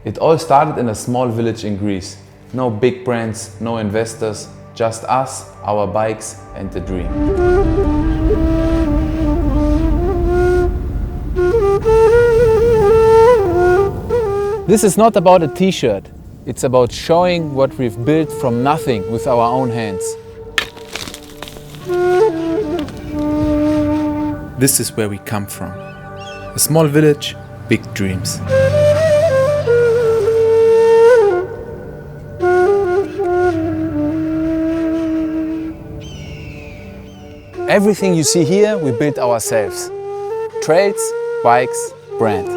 It all started in a small village in Greece. No big brands, no investors, just us, our bikes and the dream. This is not about a t-shirt. It's about showing what we've built from nothing with our own hands. This is where we come from. A small village, big dreams. Everything you see here, we built ourselves. Trails, bikes, brand.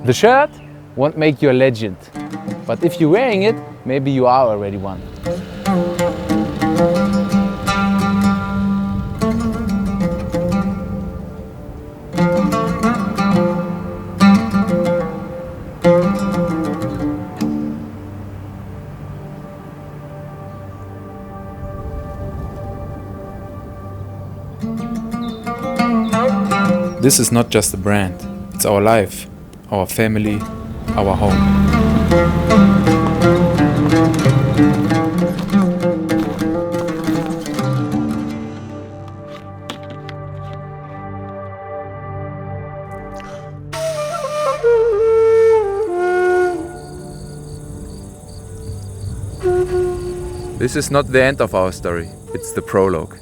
The shirt won't make you a legend, but if you're wearing it, maybe you are already one. This is not just a brand, it's our life, our family, our home. This is not the end of our story, it's the prologue.